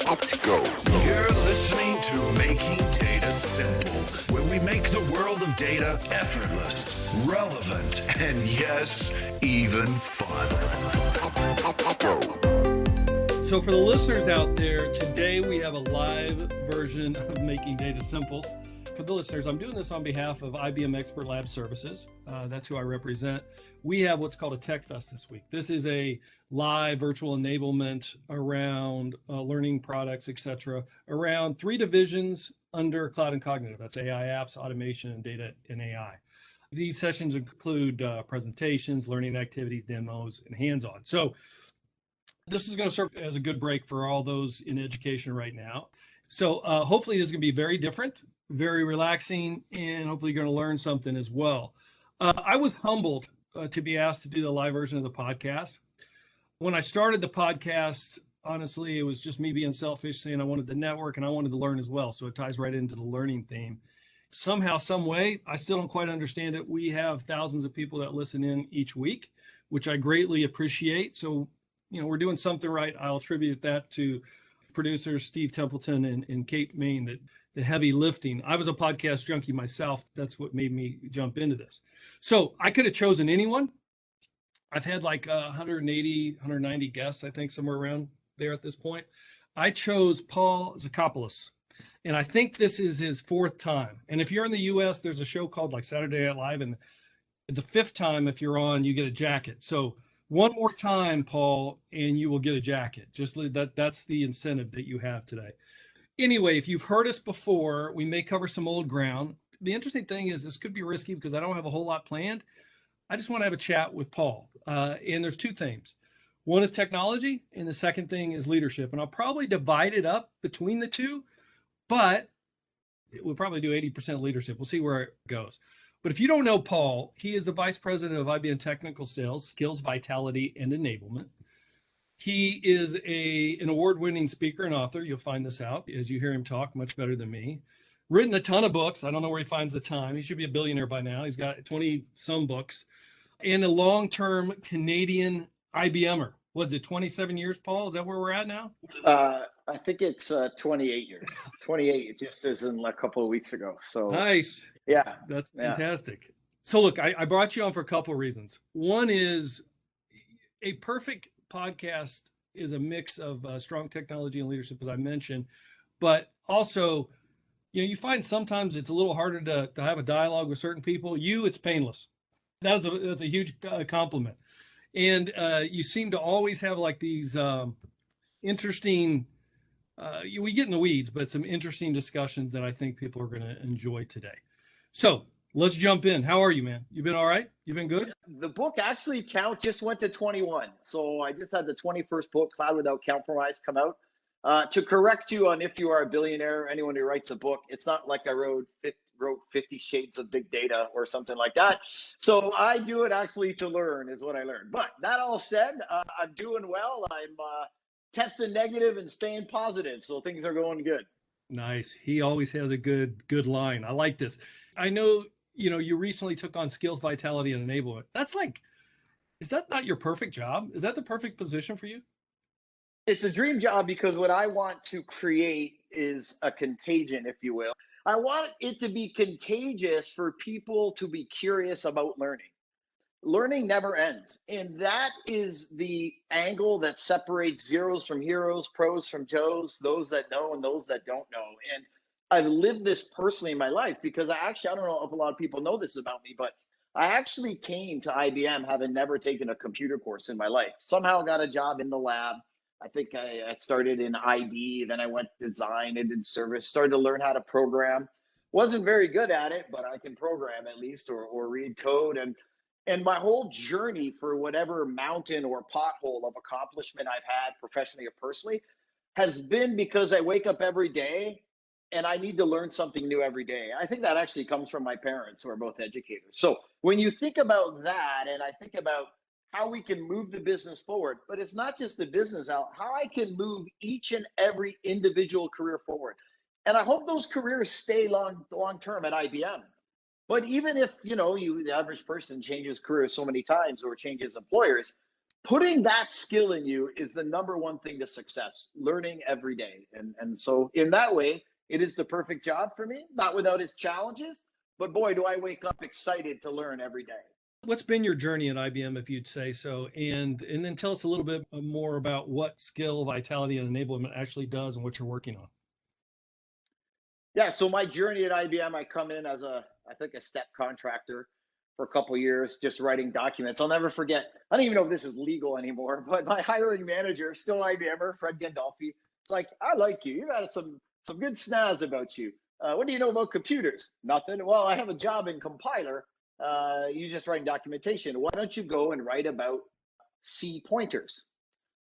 Let's go. You're listening to Making Data Simple, where we make the world of data effortless, relevant, and yes, even fun. So for the listeners out there, today we have a live version of Making Data Simple. For the listeners, I'm doing this on behalf of IBM Expert Lab Services. That's who I represent. We have what's called a Tech Fest this week. This is a live virtual enablement around learning products, etc., around three divisions under Cloud and Cognitive. That's AI apps, automation, and data and AI. These sessions include presentations, learning activities, demos, and hands-on. So this is going to serve as a good break for all those in education right now. So hopefully this is going to be very different, very relaxing, and hopefully you're going to learn something as well. I was humbled to be asked to do the live version of the podcast. When I started the podcast, honestly, it was just me being selfish, saying I wanted to network and I wanted to learn as well. So it ties right into the learning theme. Somehow, some way, I still don't quite understand it. We have thousands of people that listen in each week, which I greatly appreciate. So, you know, we're doing something right. I'll attribute that to producers Steve Templeton and Kate Main, the heavy lifting. I was a podcast junkie myself. That's what made me jump into this. So I could have chosen anyone. I've had like 180, 190 guests, I think, somewhere around there at this point. I chose Paul Zikopoulos, and I think this is his fourth time. And if you're in the U.S., there's a show called like Saturday Night Live, and the fifth time, if you're on, you get a jacket. So one more time, Paul, and you will get a jacket. Just that's the incentive that you have today. Anyway, if you've heard us before, we may cover some old ground. The interesting thing is this could be risky because I don't have a whole lot planned. I just want to have a chat with Paul. And there's two themes. One is technology, and the second thing is leadership. And I'll probably divide it up between the two, but we'll probably do 80% leadership. We'll see where it goes. But if you don't know Paul, he is the vice president of IBM Technical Sales, Skills, Vitality, and Enablement. He is an award-winning speaker and author. You'll find this out as you hear him talk, much better than me. Written a ton of books. I don't know where he finds the time. He should be a billionaire by now. He's got 20-some books. And a long-term Canadian IBMer. Was it 27 years, Paul? Is that where we're at now? I think it's 28 years. 28, it just is in a couple of weeks ago. So nice. Yeah. That's fantastic. So look, I brought you on for a couple of reasons. One is a perfect podcast is a mix of strong technology and leadership, as I mentioned, but also, you know, you find sometimes it's a little harder to have a dialogue with certain people. It's painless. That's a huge compliment. And you seem to always have like these interesting, we get in the weeds, but some interesting discussions that I think people are going to enjoy today. So let's jump in. How are you, man? You been all right? You been good? The book actually just went to 21. So I just had the 21st book, Cloud Without Compromise, come out. To correct you on if you are a billionaire, anyone who writes a book, it's not like I wrote 50 Shades of Big Data or something like that. So I do it actually to learn is what I learned. But that all said, I'm doing well. I'm testing negative and staying positive. So things are going good. Nice. He always has a good line. I like this. I know, you know, you recently took on Skills, Vitality, and Enablement. That's like, is that not your perfect job? Is that the perfect position for you? It's a dream job because what I want to create is a contagion, if you will. I want it to be contagious for people to be curious about learning. Learning never ends. And that is the angle that separates zeros from heroes, pros from Joes, those that know and those that don't know. And I've lived this personally in my life because I don't know if a lot of people know this about me, but I actually came to IBM having never taken a computer course in my life. Somehow got a job in the lab. I think I started in ID, then I went design and did service, started to learn how to program. Wasn't very good at it, but I can program at least or read code. And my whole journey for whatever mountain or pothole of accomplishment I've had professionally or personally has been because I wake up every day and I need to learn something new every day. I think that actually comes from my parents who are both educators. So when you think about that, and I think about how we can move the business forward, but it's not just the business out, how I can move each and every individual career forward. And I hope those careers stay long term at IBM. But even if, the average person changes careers so many times or changes employers, putting that skill in you is the number one thing to success, learning every day. And so in that way, it is the perfect job for me, not without its challenges, but boy, do I wake up excited to learn every day. What's been your journey at IBM, if you'd say so? And then tell us a little bit more about what skill vitality and enablement actually does and what you're working on. Yeah, so my journey at IBM, I come in as I think a step contractor for a couple of years, just writing documents. I'll never forget. I don't even know if this is legal anymore, but my hiring manager, still IBMer, Fred Gandolfi, it's like, I like you. You got some good snaz about you. What do you know about computers? Nothing. Well, I have a job in compiler. You just write documentation. Why don't you go and write about C pointers?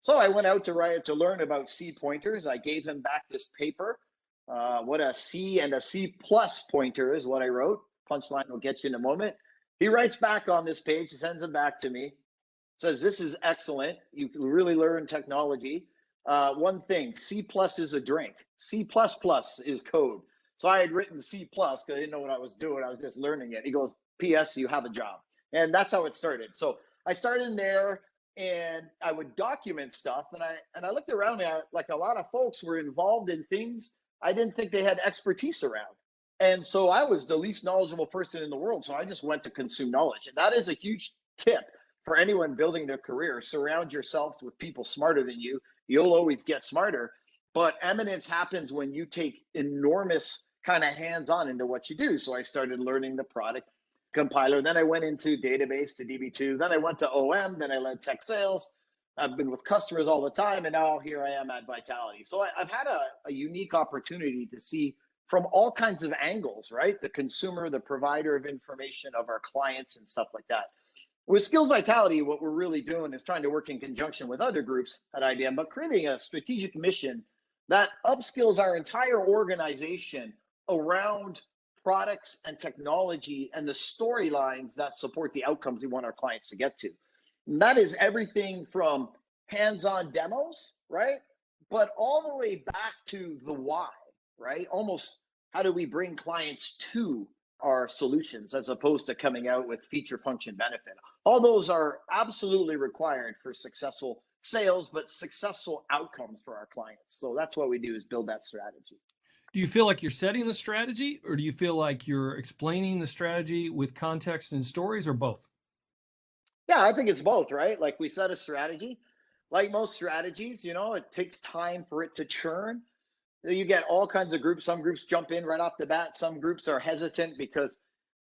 So I went out to learn about C pointers. I gave him back this paper. What a C and a C plus pointer is what I wrote. Punchline will get you in a moment. He writes back on this page, sends it back to me, says, this is excellent. You can really learn technology. One thing, C plus is a drink. C plus plus is code. So I had written C plus because I didn't know what I was doing. I was just learning it. He goes, P.S. you have a job. And that's how it started. So I started in there and I would document stuff. And I looked around me, like a lot of folks were involved in things I didn't think they had expertise around. And so I was the least knowledgeable person in the world. So I just went to consume knowledge. And that is a huge tip for anyone building their career. Surround yourself with people smarter than you. You'll always get smarter. But eminence happens when you take enormous kind of hands-on into what you do. So I started learning the product compiler. Then I went into database to DB2. Then I went to OM. Then I led tech sales. I've been with customers all the time. And now here I am at Vitality. So I've had a unique opportunity to see from all kinds of angles, right? The consumer, the provider of information of our clients and stuff like that. With Skills Vitality, what we're really doing is trying to work in conjunction with other groups at IBM, but creating a strategic mission that upskills our entire organization around products and technology and the storylines that support the outcomes we want our clients to get to. And that is everything from hands-on demos, right? But all the way back to the why, right? Almost how do we bring clients to our solutions as opposed to coming out with feature function benefit. All those are absolutely required for successful sales, but successful outcomes for our clients. So that's what we do, is build that strategy. Do you feel like you're setting the strategy, or do you feel like you're explaining the strategy with context and stories, or both? Yeah, I think it's both, right? Like we set a strategy, like most strategies, it takes time for it to churn. You get all kinds of groups. Some groups jump in right off the bat. Some groups are hesitant because,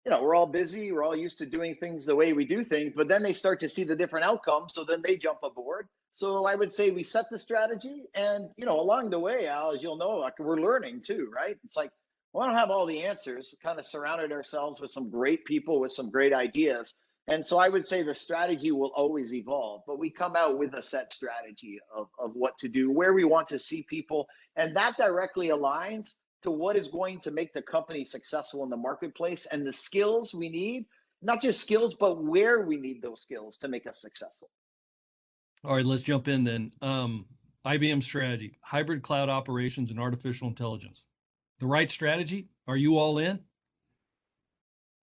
we're all busy. We're all used to doing things the way we do things, but then they start to see the different outcomes. So then they jump aboard. So I would say we set the strategy and, along the way, Al, as you'll know, like we're learning too, right? It's like, we don't have all the answers. We kind of surrounded ourselves with some great people with some great ideas. And so I would say the strategy will always evolve, but we come out with a set strategy of what to do, where we want to see people. And that directly aligns to what is going to make the company successful in the marketplace and the skills we need, not just skills, but where we need those skills to make us successful. All right, let's jump in then. IBM strategy, hybrid cloud operations and artificial intelligence. The right strategy? Are you all in?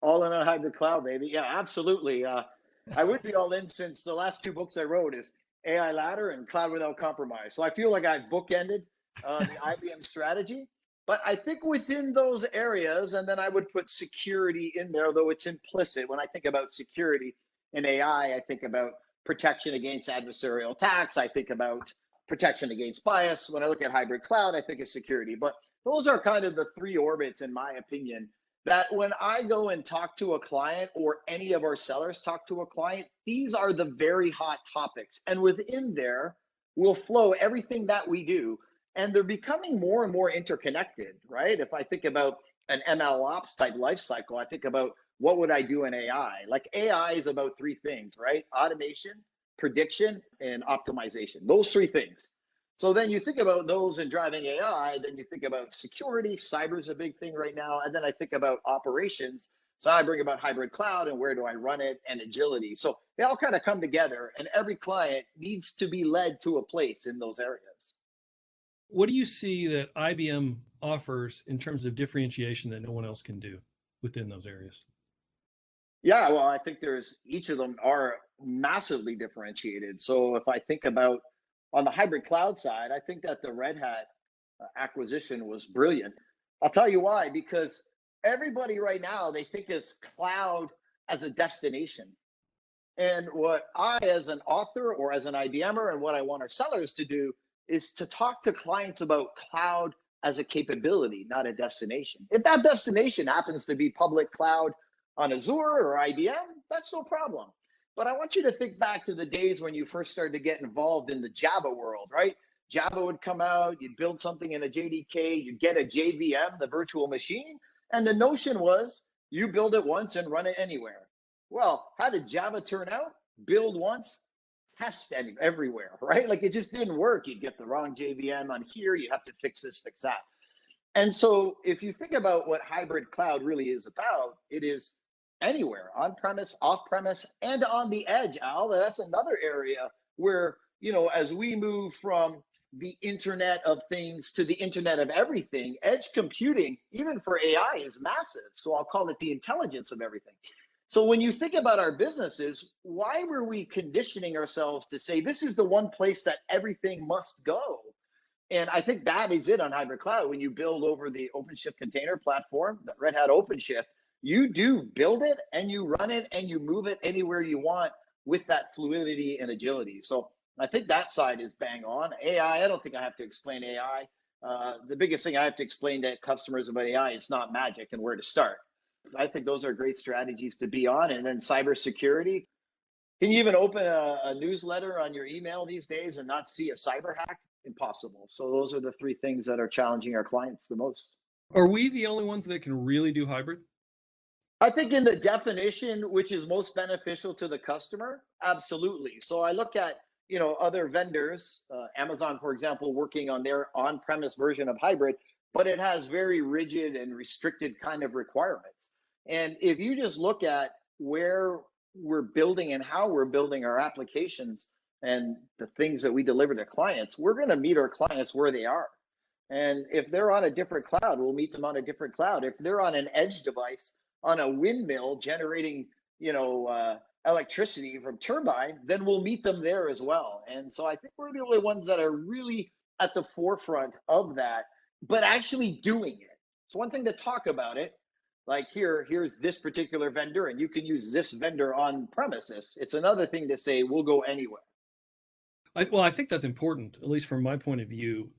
All in on hybrid cloud, baby. Yeah, absolutely. I would be all in since the last two books I wrote is AI Ladder and Cloud Without Compromise. So I feel like I've bookended the IBM strategy. But I think within those areas, and then I would put security in there, though it's implicit. When I think about security in AI, I think about protection against adversarial attacks. I think about protection against bias. When I look at hybrid cloud, I think of security. But those are kind of the three orbits, in my opinion, that when I go and talk to a client or any of our sellers talk to a client, these are the very hot topics. And within there will flow everything that we do. And they're becoming more and more interconnected, right? If I think about an ML ops type life cycle, I think about what would I do in AI? Like AI is about three things, right? Automation, prediction, and optimization. Those three things. So then you think about those and driving AI, then you think about security. Cyber is a big thing right now. And then I think about operations. So I bring about hybrid cloud and where do I run it and agility. So they all kind of come together and every client needs to be led to a place in those areas. What do you see that IBM offers in terms of differentiation that no one else can do within those areas? Yeah, well, I think each of them are massively differentiated. So if I think about on the hybrid cloud side, I think that the Red Hat acquisition was brilliant. I'll tell you why, because everybody right now, they think is cloud as a destination. And what I, as an author or as an IBMer, and what I want our sellers to do is to talk to clients about cloud as a capability, not a destination. If that destination happens to be public cloud on Azure or IBM, that's no problem. But I want you to think back to the days when you first started to get involved in the Java world, right? Java would come out, you'd build something in a JDK, you'd get a JVM, the virtual machine, and the notion was you build it once and run it anywhere. Well, how did Java turn out? Build once, test everywhere, right? Like it just didn't work. You'd get the wrong JVM on here, you have to fix this, fix that. And so if you think about what hybrid cloud really is about, it is anywhere, on premise, off premise, and on the edge, Al. That's another area where, as we move from the Internet of Things to the Internet of Everything, edge computing, even for AI, is massive. So I'll call it the intelligence of everything. So when you think about our businesses, why were we conditioning ourselves to say this is the one place that everything must go? And I think that is it on hybrid cloud. When you build over the OpenShift container platform, the Red Hat OpenShift, you do build it and you run it and you move it anywhere you want with that fluidity and agility. So I think that side is bang on. AI, I don't think I have to explain AI. The biggest thing I have to explain to customers about AI is not magic and where to start. I think those are great strategies to be on. And then cybersecurity. Can you even open a newsletter on your email these days and not see a cyber hack? Impossible. So those are the three things that are challenging our clients the most. Are we the only ones that can really do hybrid? I think in the definition, which is most beneficial to the customer, absolutely. So I look at, other vendors, Amazon, for example, working on their on-premise version of hybrid, but it has very rigid and restricted kind of requirements. And if you just look at where we're building and how we're building our applications and the things that we deliver to clients, we're going to meet our clients where they are. And if they're on a different cloud, we'll meet them on a different cloud. If they're on an edge device, on a windmill generating, electricity from turbine, then we'll meet them there as well. And so I think we're the only ones that are really at the forefront of that, but actually doing it. It's one thing to talk about it, like here's this particular vendor, and you can use this vendor on premises. It's another thing to say we'll go anywhere. I think that's important, at least from my point of view.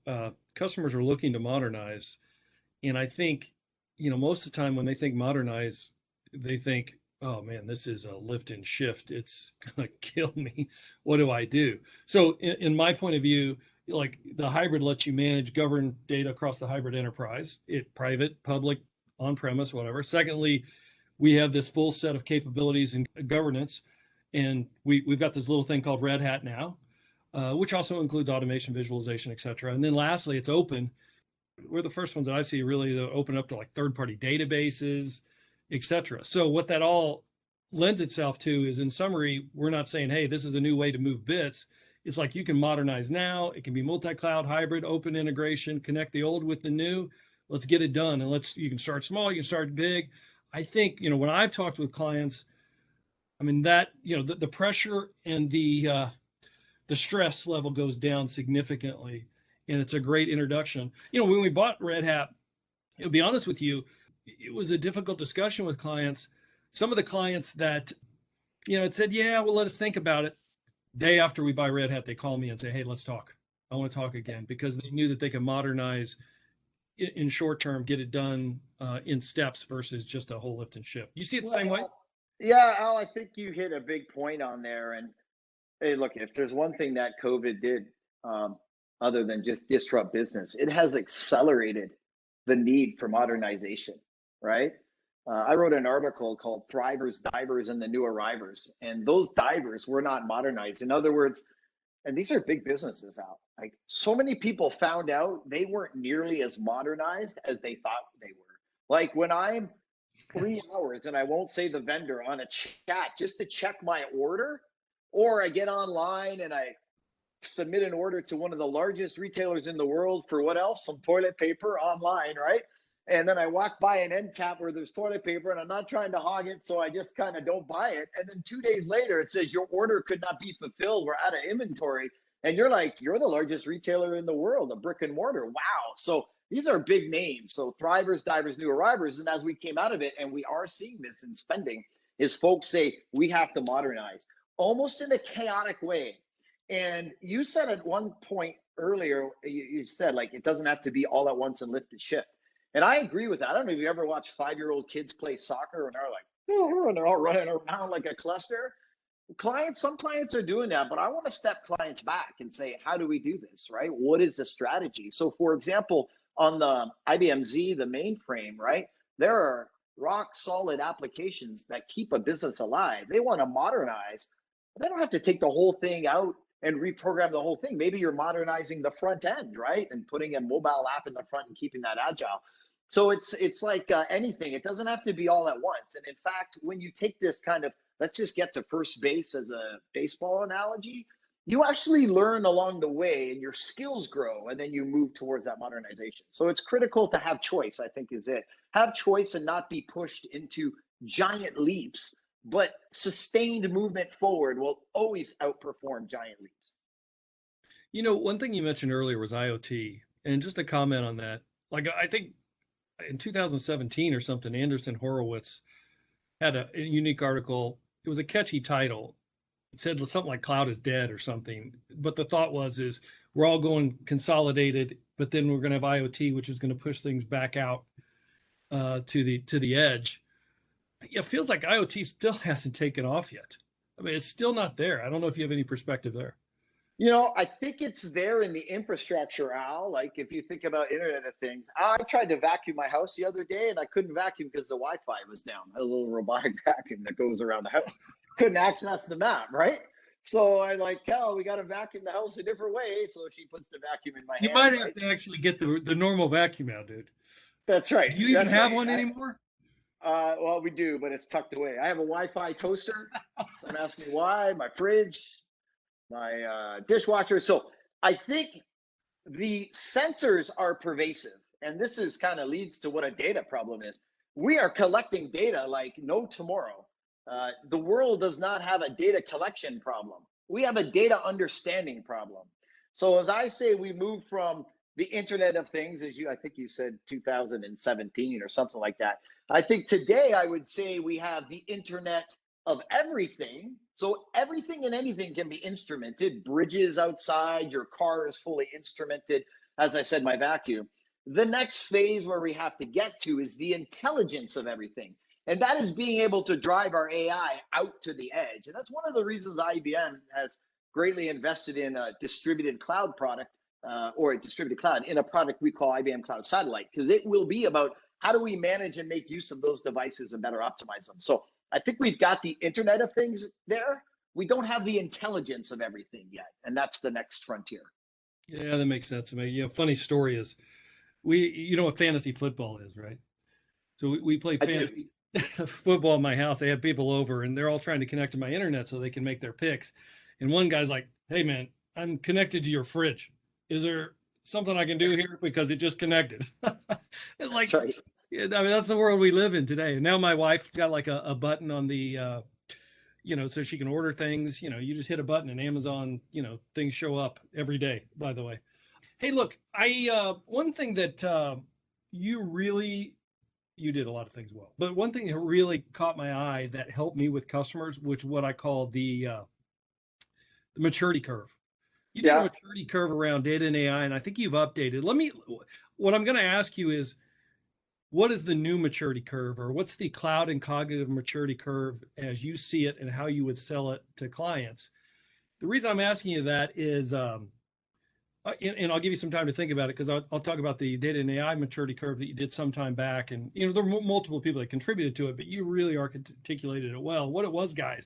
Customers are looking to modernize, and I think, most of the time when they think modernize, they think, oh man, this is a lift and shift. It's gonna kill me. What do I do? So in my point of view, like the hybrid lets you manage, govern data across the hybrid enterprise, private, public, on-premise, whatever. Secondly, we have this full set of capabilities and governance, and we've got this little thing called Red Hat now, which also includes automation, visualization, et cetera. And then lastly, it's open. We're the first ones that I see really that open up to like third-party databases, et cetera. So what that all lends itself to is, in summary, we're not saying, hey, this is a new way to move bits. It's like you can modernize now. It can be multi-cloud, hybrid, open integration, connect the old with the new. Let's get it done. And you can start small, you can start big. I think, when I've talked with clients, I mean, that, the pressure and the stress level goes down significantly. And it's a great introduction. When we bought Red Hat, to be honest with you, it was a difficult discussion with clients. Some of the clients that, had said, yeah, well, let us think about it. Day after we buy Red Hat, they call me and say, hey, let's talk. I want to talk again, because they knew that they could modernize in short term, get it done in steps versus just a whole lift and shift. You see it the same way? Yeah, Al, I think you hit a big point on there. And hey, look, if there's one thing that COVID did, other than just disrupt business, it has accelerated the need for modernization, right? I wrote an article called Thrivers, Divers, and the New Arrivers. And those divers were not modernized. In other words, and these are big businesses out. Like, so many people found out they weren't nearly as modernized as they thought they were. Like when I'm 3 hours, and I won't say the vendor, on a chat just to check my order, or I get online and I submit an order to one of the largest retailers in the world for what else? Some toilet paper online, right? And then I walk by an end cap where there's toilet paper and I'm not trying to hog it. So I just kind of don't buy it. And then 2 days later, it says your order could not be fulfilled. We're out of inventory. And you're like, you're the largest retailer in the world, a brick and mortar. Wow. So these are big names. So thrivers, divers, new arrivers. And as we came out of it, and we are seeing this in spending, is folks say we have to modernize almost in a chaotic way. And you said at one point earlier, you said like it doesn't have to be all at once and lift and shift. And I agree with that. I don't know if you ever watch 5-year-old kids play soccer and they're like, oh, and they're all running around like a cluster. Some clients are doing that, but I want to step clients back and say, how do we do this, right? What is the strategy? So for example, on the IBM Z, the mainframe, right? There are rock solid applications that keep a business alive. They want to modernize, but they don't have to take the whole thing out and reprogram the whole thing. Maybe you're modernizing the front end, right? And putting a mobile app in the front and keeping that agile. So it's like anything. It doesn't have to be all at once. And in fact, when you take this kind of, let's just get to first base as a baseball analogy, you actually learn along the way and your skills grow and then you move towards that modernization. So it's critical to have choice, I think is it. Have choice and not be pushed into giant leaps, but sustained movement forward will always outperform giant leaps. You know, one thing you mentioned earlier was IoT, and just a comment on that. Like, I think in 2017 or something, Anderson Horowitz had a unique article. It was a catchy title. It said something like "Cloud is dead" or something. But the thought is we're all going consolidated, but then we're going to have IoT, which is going to push things back out to the edge. It feels like IoT still hasn't taken off yet. I mean, it's still not there. I don't know if you have any perspective there. You know, I think it's there in the infrastructure, Al. Like if you think about Internet of Things, I tried to vacuum my house the other day and I couldn't vacuum because the Wi-Fi was down. I had a little robotic vacuum that goes around the house. Couldn't access the map, right? So I like, Cal, we got to vacuum the house a different way. So she puts the vacuum in my hand. You might have to actually get the normal vacuum out, dude. That's right. Do you even have one anymore? Well, we do, but it's tucked away. I have a Wi-Fi toaster. Don't ask me why. My fridge, my dishwasher. So I think the sensors are pervasive, and this is kind of leads to what a data problem is. We are collecting data like no tomorrow. The world does not have a data collection problem. We have a data understanding problem. So as I say, we move from the Internet of Things, I think you said 2017 or something like that. I think today I would say we have the Internet of everything. So everything and anything can be instrumented. Bridges outside, your car is fully instrumented. As I said, my vacuum. The next phase where we have to get to is the intelligence of everything. And that is being able to drive our AI out to the edge. And that's one of the reasons IBM has greatly invested in a distributed cloud product or a distributed cloud in a product we call IBM Cloud Satellite, because it will be about how do we manage and make use of those devices and better optimize them. So I think we've got the Internet of Things there. We don't have the intelligence of everything yet. And that's the next frontier. Yeah, that makes sense to me. Funny story is you know what fantasy football is, right? So we play fantasy football in my house. I had people over and they're all trying to connect to my internet so they can make their picks. And one guy's like, "Hey man, I'm connected to your fridge. Is there something I can do here? Because it just connected." It's like, right. I mean, that's the world we live in today. And now my wife got like a button on the, so she can order things. You just hit a button and Amazon, things show up every day, by the way. Hey, look, one thing that you did a lot of things well, but one thing that really caught my eye that helped me with customers, which what I call the maturity curve. You did a maturity curve around data and AI, and I think you've updated. What I'm going to ask you is, what is the new maturity curve, or what's the cloud and cognitive maturity curve as you see it and how you would sell it to clients? The reason I'm asking you that is, and I'll give you some time to think about it, because I'll talk about the data and AI maturity curve that you did some time back. And, there were multiple people that contributed to it, but you really articulated it well. What it was, guys,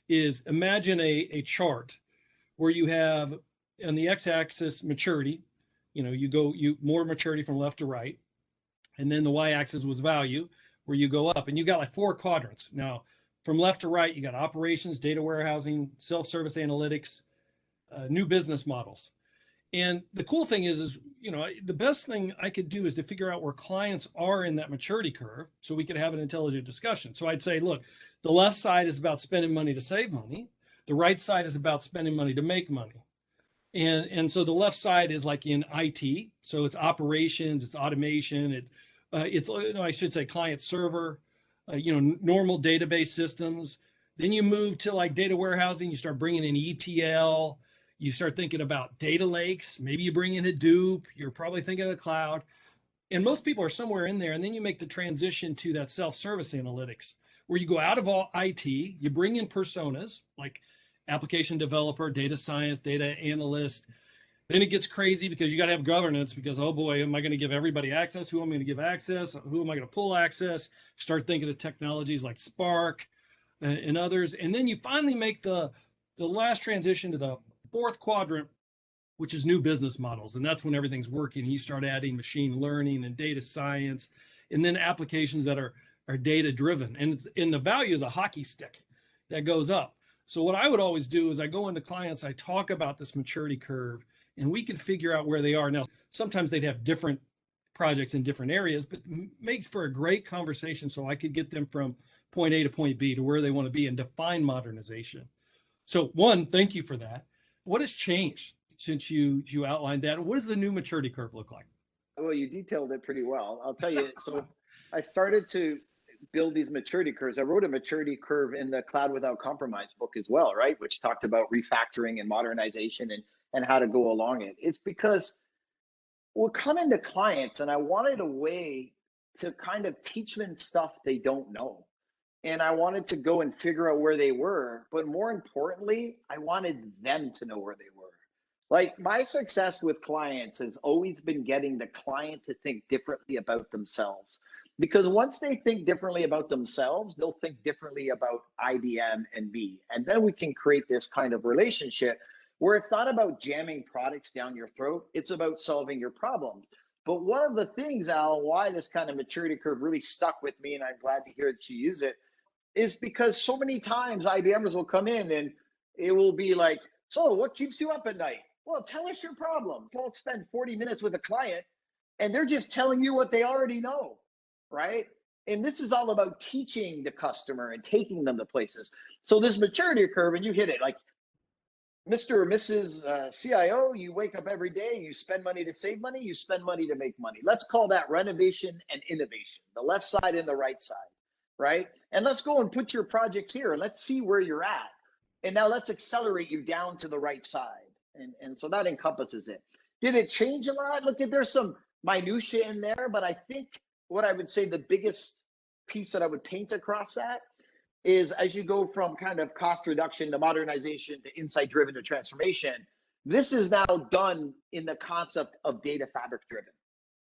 is imagine a chart where you have on the x-axis maturity, you more maturity from left to right. And then the y-axis was value, where you go up, and you got like 4 quadrants. Now, from left to right, you got operations, data warehousing, self-service analytics, new business models. And the cool thing is, the best thing I could do is to figure out where clients are in that maturity curve so we could have an intelligent discussion. So I'd say, look, the left side is about spending money to save money. The right side is about spending money to make money. And so the left side is like in IT. So it's operations, it's automation, it's I should say client server, normal database systems. Then you move to like data warehousing, you start bringing in ETL, you start thinking about data lakes, maybe you bring in Hadoop, you're probably thinking of the cloud. And most people are somewhere in there. And then you make the transition to that self-service analytics, where you go out of all IT, you bring in personas like application developer, data science, data analyst. Then it gets crazy because you got to have governance because, oh boy, am I going to give everybody access? Who am I going to give access? Who am I going to pull access? Start thinking of technologies like Spark and others. And then you finally make the last transition to the fourth quadrant, which is new business models. And that's when everything's working. You start adding machine learning and data science, and then applications that are data driven. And the value is a hockey stick that goes up. So what I would always do is I go into clients, I talk about this maturity curve, and we can figure out where they are. Now, sometimes they'd have different projects in different areas, but makes for a great conversation so I could get them from point A to point B to where they want to be and define modernization. So one, thank you for that. What has changed since you outlined that? What does the new maturity curve look like? Well, you detailed it pretty well. I'll tell you. So I started to build these maturity curves. I wrote a maturity curve in the Cloud Without Compromise book as well, right? Which talked about refactoring and modernization and how to go along it. It's because we're coming to clients and I wanted a way to kind of teach them stuff they don't know. And I wanted to go and figure out where they were. But more importantly, I wanted them to know where they were. Like my success with clients has always been getting the client to think differently about themselves. Because once they think differently about themselves, they'll think differently about IBM and me. And then we can create this kind of relationship where it's not about jamming products down your throat, it's about solving your problems. But one of the things, Al, why this kind of maturity curve really stuck with me, and I'm glad to hear that you use it, is because so many times IBMers will come in and it will be like, so what keeps you up at night? Well, tell us your problem. Don't spend 40 minutes with a client and they're just telling you what they already know, right? And this is all about teaching the customer and taking them to places. So this maturity curve, and you hit it like Mr. or Mrs. CIO, you wake up every day, you spend money to save money, you spend money to make money. Let's call that renovation and innovation, the left side and the right side, right? And let's go and put your projects here and let's see where you're at. And now let's accelerate you down to the right side. And so that encompasses it. Did it change a lot? Look, there's some minutia in there, but I think what I would say the biggest piece that I would paint across that is as you go from kind of cost reduction to modernization to insight driven to transformation, this is now done in the concept of data fabric driven.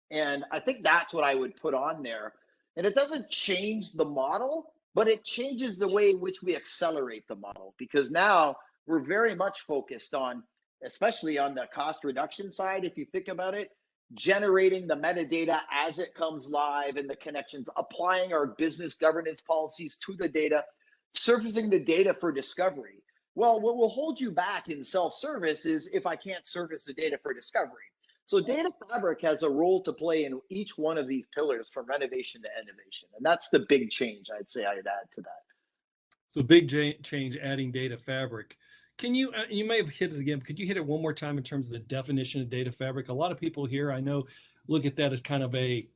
And I think that's what I would put on there. And it doesn't change the model, but it changes the way in which we accelerate the model, because now we're very much focused on, especially on the cost reduction side, if you think about it, generating the metadata as it comes live and the connections, applying our business governance policies to the data, surfacing the data for discovery. Well, what will hold you back in self-service is if I can't surface the data for discovery. So data fabric has a role to play in each one of these pillars from renovation to innovation. And that's the big change I'd say I'd add to that. So big change, adding data fabric. Can you, you may have hit it again, but could you hit it one more time in terms of the definition of data fabric? A lot of people here, I know, look at that as kind of a,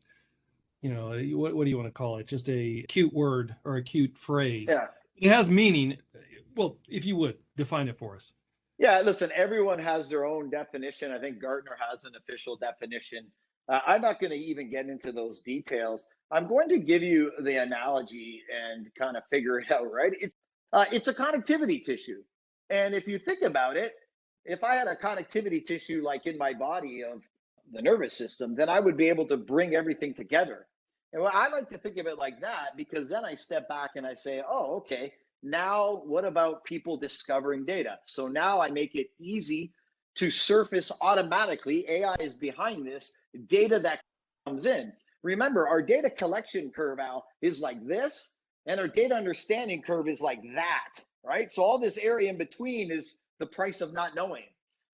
what do you want to call it? Just a cute word or a cute phrase. Yeah. It has meaning. Well, if you would, define it for us. Yeah, listen, everyone has their own definition. I think Gartner has an official definition. I'm not going to even get into those details. I'm going to give you the analogy and kind of figure it out, right? It's a connectivity tissue. And if you think about it, if I had a connectivity tissue like in my body of the nervous system, then I would be able to bring everything together. And well, I like to think of it like that, because then I step back and I say, oh, okay, now what about people discovering data? So now I make it easy to surface automatically, AI is behind this, data that comes in. Remember, our data collection curve, Al, is like this, and our data understanding curve is like that, right? So all this area in between is the price of not knowing.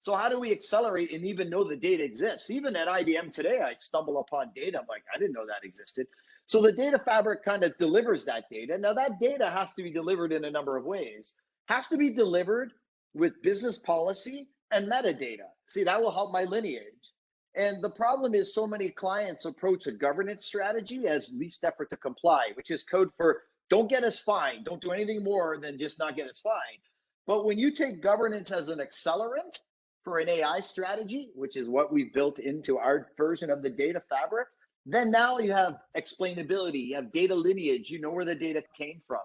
So how do we accelerate and even know the data exists? Even at IBM today, I stumble upon data. I'm like, I didn't know that existed. So the data fabric kind of delivers that data. Now that data has to be delivered in a number of ways. Has to be delivered with business policy and metadata. See, that will help my lineage. And the problem is so many clients approach a governance strategy as least effort to comply, which is code for don't get us fined. Don't do anything more than just not get us fined. But when you take governance as an accelerant for an AI strategy, which is what we've built into our version of the data fabric, then now you have explainability, you have data lineage, you know where the data came from.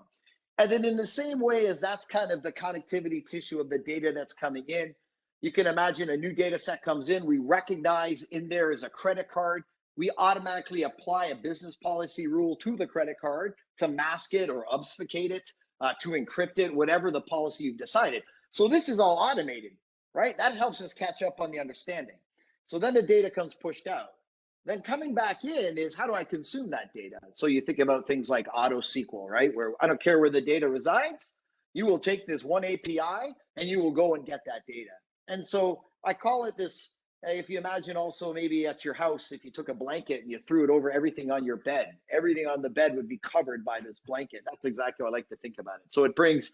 And then in the same way as that's kind of the connectivity tissue of the data that's coming in, you can imagine a new data set comes in, we recognize in there is a credit card, we automatically apply a business policy rule to the credit card to mask it or obfuscate it, to encrypt it, whatever the policy you've decided. So this is all automated, right? That helps us catch up on the understanding. So then the data comes pushed out. Then coming back in is how do I consume that data? So you think about things like auto SQL, right? Where I don't care where the data resides, you will take this one API and you will go and get that data. And so I call it this, if you imagine also maybe at your house, if you took a blanket and you threw it over everything on your bed, everything on the bed would be covered by this blanket. That's exactly how I like to think about it. So it brings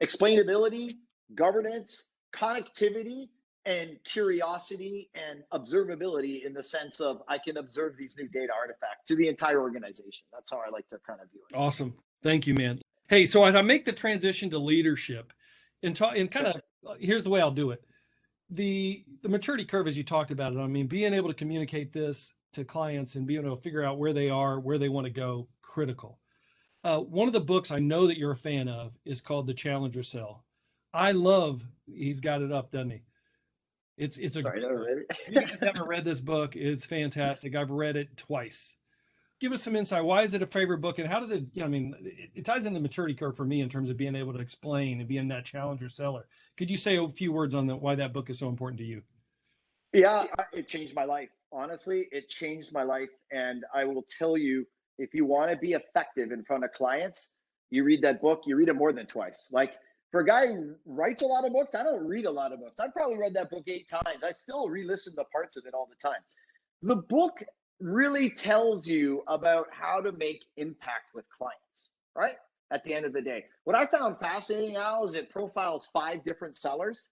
explainability, governance, connectivity, and curiosity and observability in the sense of I can observe these new data artifacts to the entire organization. That's how I like to kind of view it. Awesome. Thank you, man. Hey, so as I make the transition to leadership and kind of here's the way I'll do it. The maturity curve, as you talked about it, I mean, being able to communicate this to clients and being able to figure out where they are, where they want to go, critical. One of the books I know that you're a fan of is called The Challenger Cell. I love, he's got it up, doesn't he? It's a Sorry, you guys haven't read this book. It's fantastic. I've read it twice. Give us some insight. Why is it a favorite book, and how does it, I mean, it ties into the maturity curve for me in terms of being able to explain and being that challenger seller. Could you say a few words on why that book is so important to you? Yeah, it changed my life. Honestly, it changed my life. And I will tell you, if you want to be effective in front of clients, you read that book, you read it more than twice. Like for a guy who writes a lot of books, I don't read a lot of books. I've probably read that book 8 times. I still re-listen to parts of it all the time. The book really tells you about how to make impact with clients, right? At the end of the day. What I found fascinating, Al, is it profiles 5 different sellers.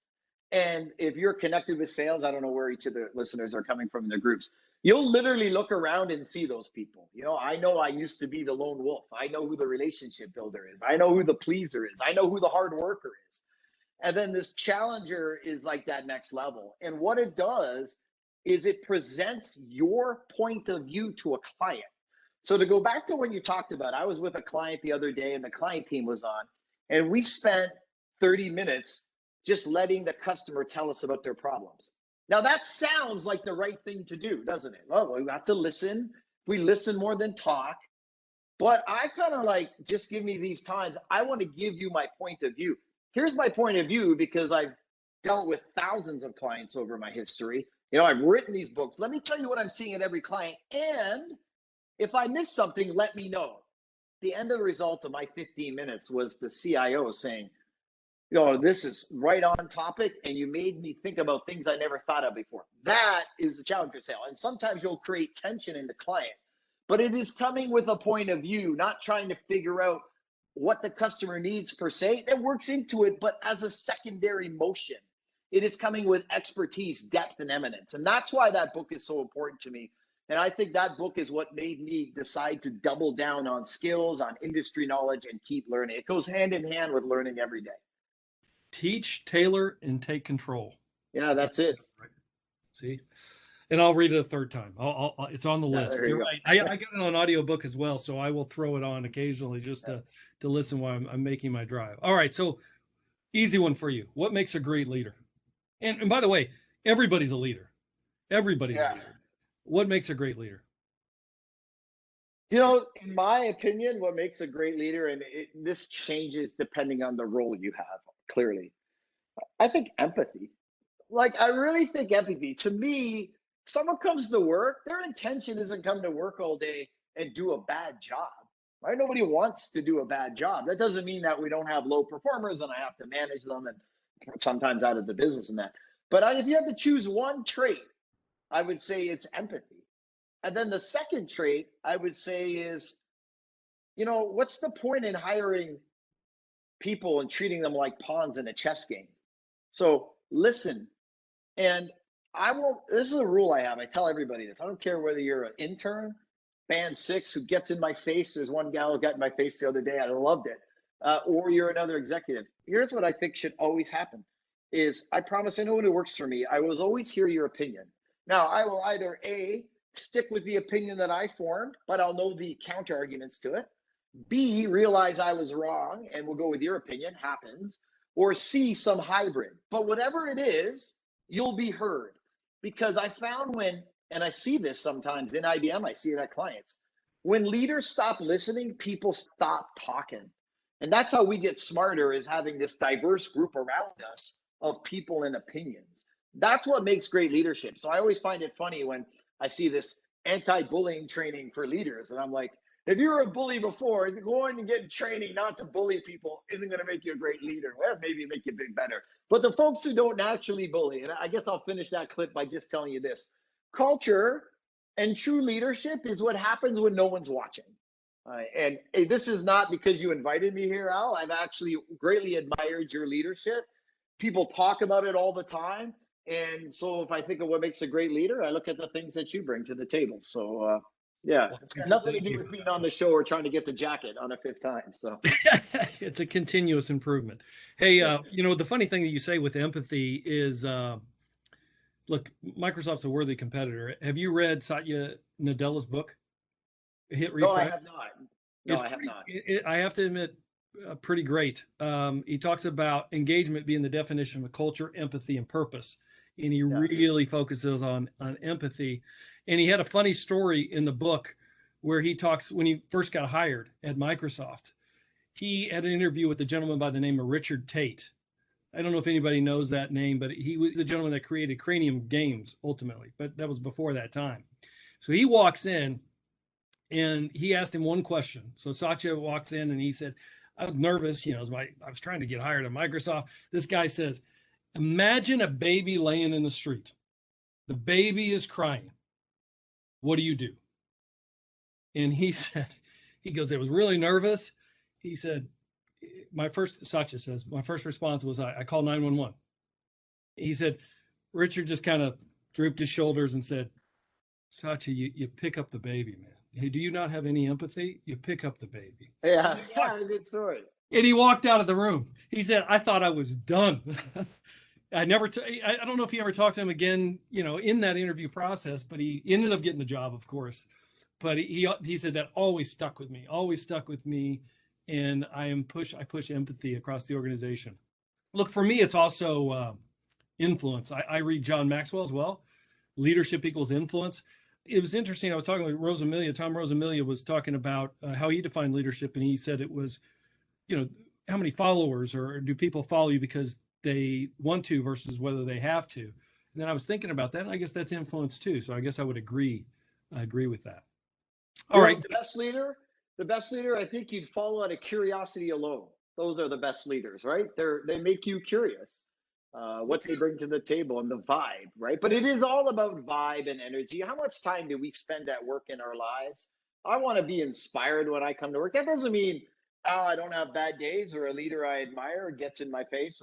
And if you're connected with sales, I don't know where each of the listeners are coming from in their groups. You'll literally look around and see those people. You know I used to be the lone wolf. I know who the relationship builder is. I know who the pleaser is. I know who the hard worker is. And then this challenger is like that next level. And what it does is it presents your point of view to a client. So to go back to what you talked about, I was with a client the other day and the client team was on, and we spent 30 minutes just letting the customer tell us about their problems. Now that sounds like the right thing to do, doesn't it? Well, we have to listen. We listen more than talk. But I kind of like, just give me these times. I want to give you my point of view. Here's my point of view because I've dealt with thousands of clients over my history. You know, I've written these books. Let me tell you what I'm seeing in every client. And if I miss something, let me know. The end of the result of my 15 minutes was the CIO saying, you know, this is right on topic and you made me think about things I never thought of before. That is the challenger sale. And sometimes you'll create tension in the client, but it is coming with a point of view, not trying to figure out what the customer needs per se. That works into it, but as a secondary motion. It is coming with expertise, depth, and eminence. And that's why that book is so important to me. And I think that book is what made me decide to double down on skills, on industry knowledge, and keep learning. It goes hand in hand with learning every day. Teach, tailor, and take control. Yeah, that's it. See? And I'll read it a third time. It's on the list. You're right. I got it on audiobook as well, so I will throw it on occasionally just to listen while I'm making my drive. All right, so easy one for you. What makes a great leader? And by the way, everybody's a leader. Everybody's a leader. What makes a great leader? You know, in my opinion, what makes a great leader, and this changes depending on the role you have, clearly, I think empathy. Like, I really think empathy. To me, someone comes to work, their intention isn't come to work all day and do a bad job, right? Nobody wants to do a bad job. That doesn't mean that we don't have low performers and I have to manage them and sometimes out of the business and that. But if you had to choose one trait, I would say it's empathy. And then the second trait I would say is, what's the point in hiring people and treating them like pawns in a chess game? So listen. And I won't, this is a rule I have. I tell everybody this. I don't care whether you're an intern, band six who gets in my face. There's one gal who got in my face the other day. I loved it. Or you're another executive. Here's what I think should always happen is I promise anyone who works for me, I will always hear your opinion. Now, I will either A, stick with the opinion that I formed, but I'll know the counter arguments to it. B, realize I was wrong and we'll go with your opinion, happens. Or C, some hybrid. But whatever it is, you'll be heard. Because I found and I see this sometimes in IBM, I see it at clients, when leaders stop listening, people stop talking. And that's how we get smarter, is having this diverse group around us of people and opinions. That's what makes great leadership. So I always find it funny when I see this anti-bullying training for leaders. And I'm like, if you were a bully before, going and getting training not to bully people isn't going to make you a great leader. Well, maybe make you a bit better. But the folks who don't naturally bully, and I guess I'll finish that clip by just telling you this. Culture and true leadership is what happens when no one's watching. And this is not because you invited me here, Al. I've actually greatly admired your leadership. People talk about it all the time. And so if I think of what makes a great leader, I look at the things that you bring to the table. So, yeah, nothing to do with being on the show or trying to get the jacket on a fifth time. So it's a continuous improvement. Hey, the funny thing that you say with empathy is, look, Microsoft's a worthy competitor. Have you read Satya Nadella's book, Hit Refresh? No, I have not. I have not. I have to admit, pretty great. He talks about engagement being the definition of a culture, empathy, and purpose. And he really focuses on empathy. And he had a funny story in the book where he talks when he first got hired at Microsoft. He had an interview with a gentleman by the name of Richard Tate. I don't know if anybody knows that name, but he was the gentleman that created Cranium Games ultimately, but that was before that time. So he walks in and he asked him one question. So Satya walks in and he said, I was nervous. I was trying to get hired at Microsoft. This guy says, imagine a baby laying in the street. The baby is crying. What do you do? And he goes, I was really nervous. He said, Satya says, my first response was, I called 911. He said, Richard just kind of drooped his shoulders and said, Satya, you pick up the baby, man. Hey, do you not have any empathy? You pick up the baby. Yeah, good story. And he walked out of the room. He said, I thought I was done. I don't know if he ever talked to him again, in that interview process, but he ended up getting the job, of course. But he said that always stuck with me. And I push empathy across the organization. Look, for me, it's also influence. I read John Maxwell as well. Leadership equals influence. It was interesting. I was talking with Tom Rosamilia was talking about how he defined leadership. And he said it was, how many followers or do people follow you because they want to versus whether they have to. And then I was thinking about that, and I guess that's influence too. So I guess I would agree with that. All right. The best leader, I think you'd follow out of curiosity alone. Those are the best leaders, right? They make you curious, what they bring to the table and the vibe, right? But it is all about vibe and energy. How much time do we spend at work in our lives? I want to be inspired when I come to work. That doesn't mean I don't have bad days or a leader I admire gets in my face.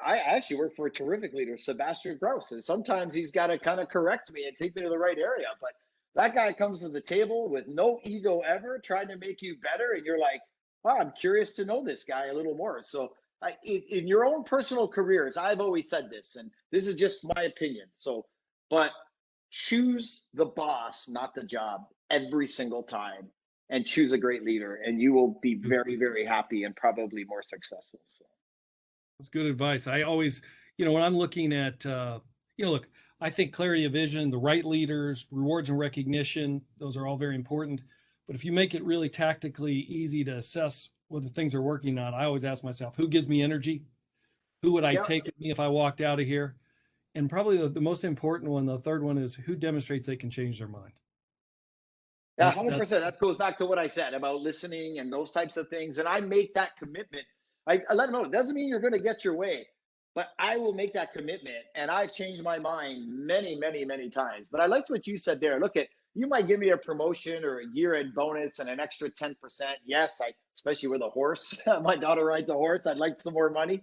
I actually work for a terrific leader, Sebastian Gross, and sometimes he's got to kind of correct me and take me to the right area. But that guy comes to the table with no ego ever, trying to make you better, and you're like, wow, I'm curious to know this guy a little more. So in your own personal careers, I've always said this, and this is just my opinion. But choose the boss, not the job, every single time, and choose a great leader, and you will be very, very happy and probably more successful. So. That's good advice. I always, when I'm looking at, look, I think clarity of vision, the right leaders, rewards and recognition, those are all very important. But if you make it really tactically easy to assess whether things are working or not, I always ask myself, who gives me energy? Who would I take with me if I walked out of here? And probably the most important one, the third one, is who demonstrates they can change their mind. Yeah, 100%. That goes back to what I said about listening and those types of things. And I make that commitment. I let them know it doesn't mean you're going to get your way, but I will make that commitment. And I've changed my mind many, many, many times. But I liked what you said there. Look at, you might give me a promotion or a year-end bonus and an extra 10%. Yes, especially with a horse. My daughter rides a horse. I'd like some more money.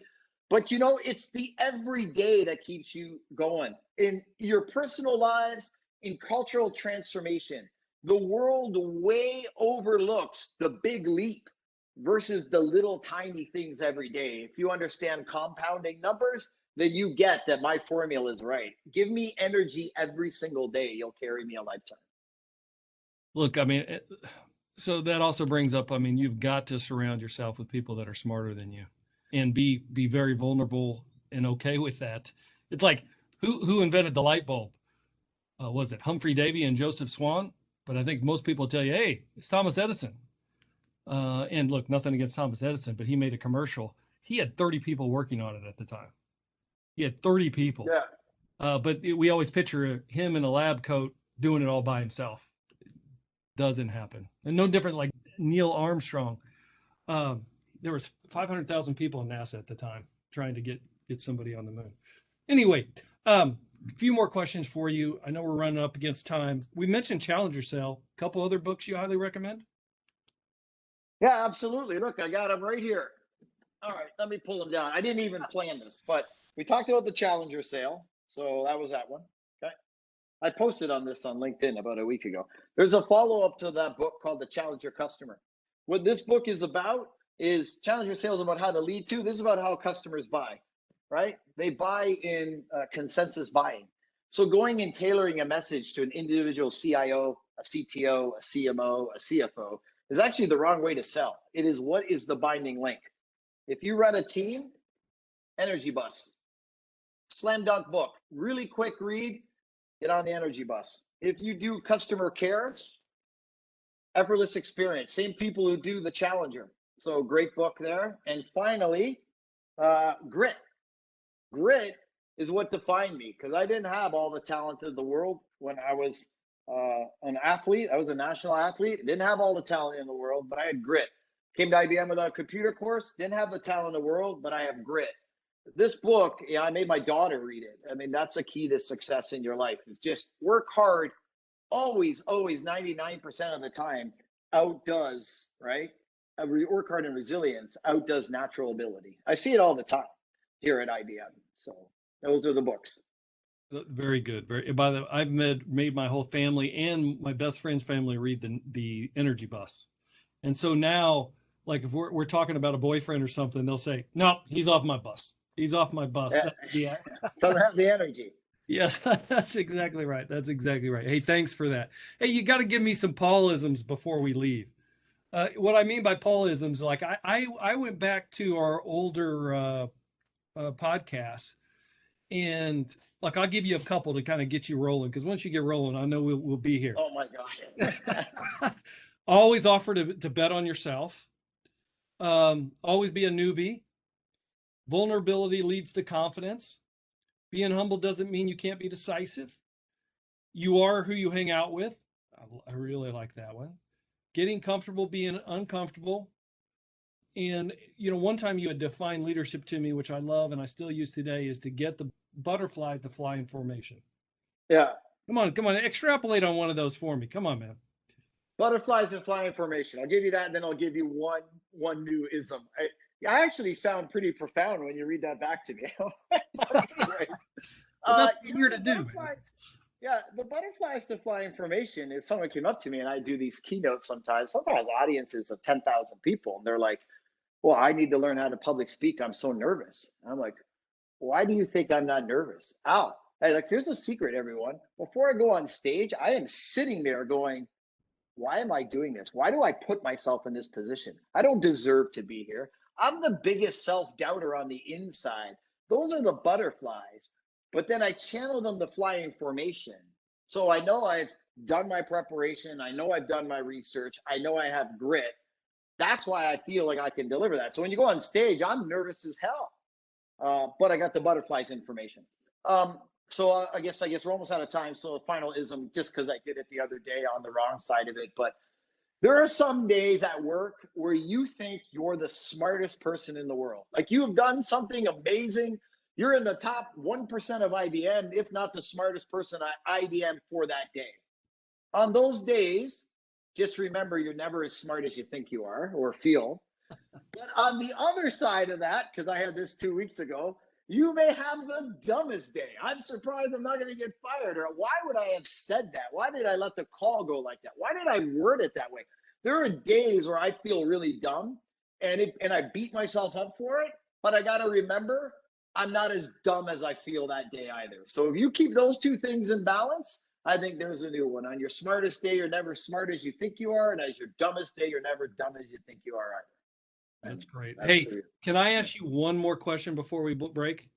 But it's the everyday that keeps you going in your personal lives, in cultural transformation. The world way overlooks the big leap versus the little tiny things every day. If you understand compounding numbers, then you get that my formula is right. Give me energy every single day. You'll carry me a lifetime. Look, I mean, so that also brings up, I mean, you've got to surround yourself with people that are smarter than you and be very vulnerable and okay with that. It's like, who invented the light bulb? Was it Humphrey Davy and Joseph Swan? But I think most people tell you, hey, it's Thomas Edison. And look, nothing against Thomas Edison, but he made a commercial. He had 30 people working on it at the time. He had 30 people. Yeah. But we always picture him in a lab coat doing it all by himself. Doesn't happen. And no different like Neil Armstrong. There was 500,000 people in NASA at the time trying to get somebody on the moon. Anyway, a few more questions for you. I know we're running up against time. We mentioned Challenger Sale. A couple other books you highly recommend? Yeah, absolutely. Look, I got them right here. All right, let me pull them down. I didn't even plan this, but we talked about the Challenger Sale. So that was that one. Okay. I posted on this on LinkedIn about a week ago. There's a follow-up to that book called The Challenger Customer. What this book is about is Challenger Sales about how to lead to. This is about how customers buy, right? They buy in consensus buying. So going and tailoring a message to an individual CIO, a CTO, a CMO, a CFO is actually the wrong way to sell. It is what is the binding link. If you run a team, energy bus, slam dunk book, really quick read, get on the energy bus. If you do customer care, effortless experience, same people who do the Challenger. So great book there. And finally, grit. Grit is what defined me because I didn't have all the talent in the world when I was an athlete. I was a national athlete. Didn't have all the talent in the world, but I had grit. Came to IBM without a computer course. Didn't have the talent in the world, but I have grit. This book, I made my daughter read it. I mean, that's a key to success in your life. It's just work hard. Always, 99% of the time outdoes, right? Work hard and resilience outdoes natural ability. I see it all the time here at IBM. So those are the books. Very good. By the way, I've made my whole family and my best friend's family read the Energy Bus. And so now, like if we're talking about a boyfriend or something, they'll say, no, he's off my bus. He's off my bus. Yeah. Doesn't have the energy. Yes, that's exactly right. That's exactly right. Hey, thanks for that. Hey, you got to give me some Paulisms before we leave. What I mean by Paulisms, like I went back to our older podcasts, and like I'll give you a couple to kind of get you rolling, because once you get rolling, I know we'll be here. Oh my gosh. Always offer to bet on yourself. Always be a newbie. Vulnerability leads to confidence. Being humble doesn't mean you can't be decisive. You are who you hang out with. I really like that one. Getting comfortable being uncomfortable. And, one time you had defined leadership to me, which I love and I still use today, is to get the butterflies to fly in formation. Yeah. Come on. Extrapolate on one of those for me. Come on, man. Butterflies and flying formation. I'll give you that, and then I'll give you one new ism. I actually sound pretty profound when you read that back to me. Right. Well, that's what you're here to do. Yeah, the butterflies to fly information is someone came up to me, and I do these keynotes sometimes audiences of 10,000 people, and they're like, well, I need to learn how to public speak. I'm so nervous. And I'm like, why do you think I'm not nervous? Ow. Hey, here's a secret, everyone. Before I go on stage, I am sitting there going, why am I doing this? Why do I put myself in this position? I don't deserve to be here. I'm the biggest self-doubter on the inside. Those are the butterflies. But then I channel them to fly in formation. So I know I've done my preparation. I know I've done my research. I know I have grit. That's why I feel like I can deliver that. So when you go on stage, I'm nervous as hell. But I got the butterflies information. So I guess we're almost out of time. So final ism, just because I did it the other day on the wrong side of it. But there are some days at work where you think you're the smartest person in the world. Like you have done something amazing. you're in the top 1% of IBM, if not the smartest person at IBM for that day. On those days, just remember you're never as smart as you think you are or feel. But on the other side of that, because I had this 2 weeks ago, you may have the dumbest day. I'm surprised I'm not going to get fired. Or why would I have said that? Why did I let the call go like that? Why did I word it that way? There are days where I feel really dumb and I beat myself up for it. But I got to remember, I'm not as dumb as I feel that day either. So if you keep those two things in balance, I think there's a new one. On your smartest day, you're never smart as you think you are. And as your dumbest day, you're never dumb as you think you are either. That's great. Hey, can I ask you one more question before we break?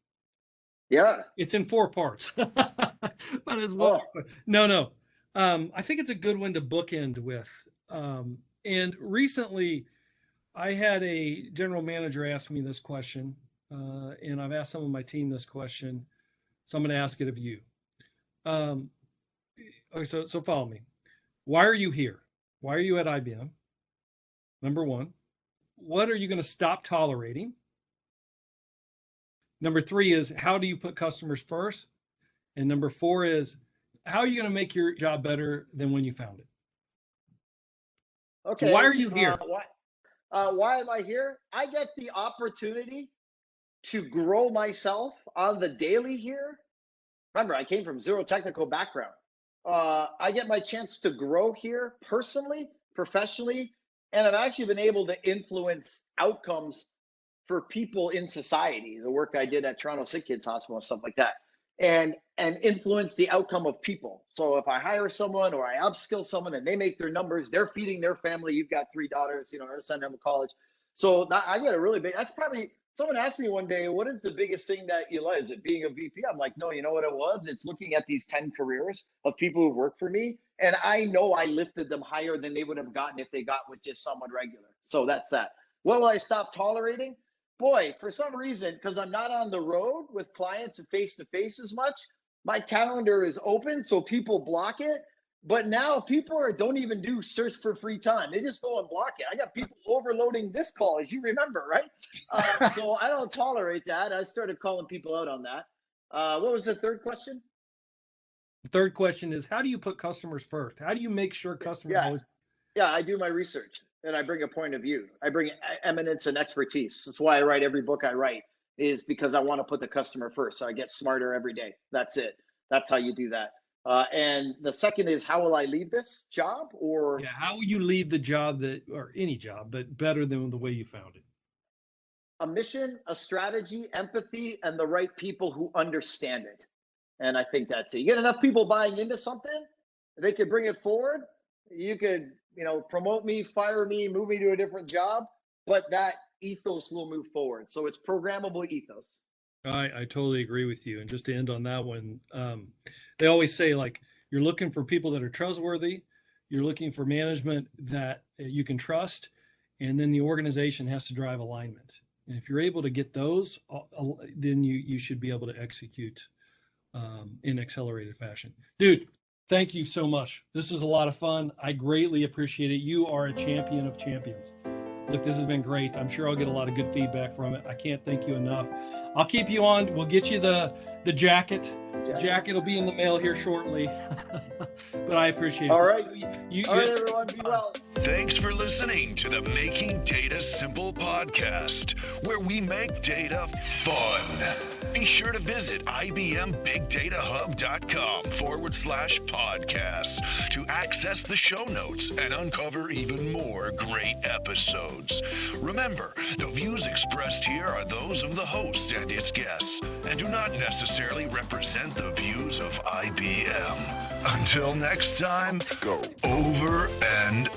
Yeah. It's in 4 parts. But as well. No. I think it's a good one to bookend with. And recently, I had a general manager ask me this question, and I've asked some of my team this question, so I'm going to ask it of you. Okay, so follow me. Why are you here? Why are you at IBM? Number one. What are you going to stop tolerating? Number 3 is, how do you put customers first? And number 4 is, how are you going to make your job better than when you found it? Okay. So why are you here? Why am I here? I get the opportunity to grow myself on the daily here. Remember, I came from zero technical background. I get my chance to grow here personally, professionally, and I've actually been able to influence outcomes for people in society, the work I did at Toronto Sick Kids Hospital and stuff like that, and influence the outcome of people. So if I hire someone or I upskill someone and they make their numbers, they're feeding their family. You've got 3 daughters, I send them to college. So I get a really big, that's probably, someone asked me one day, what is the biggest thing that you love? Is it being a VP? I'm like, no, you know what it was? It's looking at these 10 careers of people who work for me. And I know I lifted them higher than they would have gotten if they got with just someone regular. So that's that. What will I stop tolerating? Boy, for some reason, because I'm not on the road with clients and face-to-face as much, my calendar is open, so people block it. But now people don't even do search for free time. They just go and block it. I got people overloading this call, as you remember, right? So I don't tolerate that. I started calling people out on that. What was the third question? The third question is, how do you put customers first? How do you make sure customers always... Yeah, I do my research and I bring a point of view. I bring eminence and expertise. That's why I write every book I write, is because I want to put the customer first. So I get smarter every day. That's it. That's how you do that. And the second is, how will I leave this job? Or how will you leave the job or any job, but better than the way you found it? A mission, a strategy, empathy, and the right people who understand it. And I think that's it. You get enough people buying into something, they could bring it forward. You could, promote me, fire me, move me to a different job, but that ethos will move forward. So it's programmable ethos. I totally agree with you. And just to end on that one, they always say, like, you're looking for people that are trustworthy. You're looking for management that you can trust. And then the organization has to drive alignment. And if you're able to get those, then you should be able to execute in accelerated fashion. Dude, thank you so much. This was a lot of fun. I greatly appreciate it. You are a champion of champions. Look, this has been great. I'm sure I'll get a lot of good feedback from it. I can't thank you enough. I'll keep you on. We'll get you the jacket. The jacket will be in the mail here shortly. But I appreciate it. All right. All right, everyone. Be well. Thanks for listening to the Making Data Simple podcast, where we make data fun. Be sure to visit IBMBigDataHub.com/podcast to access the show notes and uncover even more great episodes. Remember, the views expressed here are those of the host and its guests, and do not necessarily represent the views of IBM. Until next time, Let's go. over and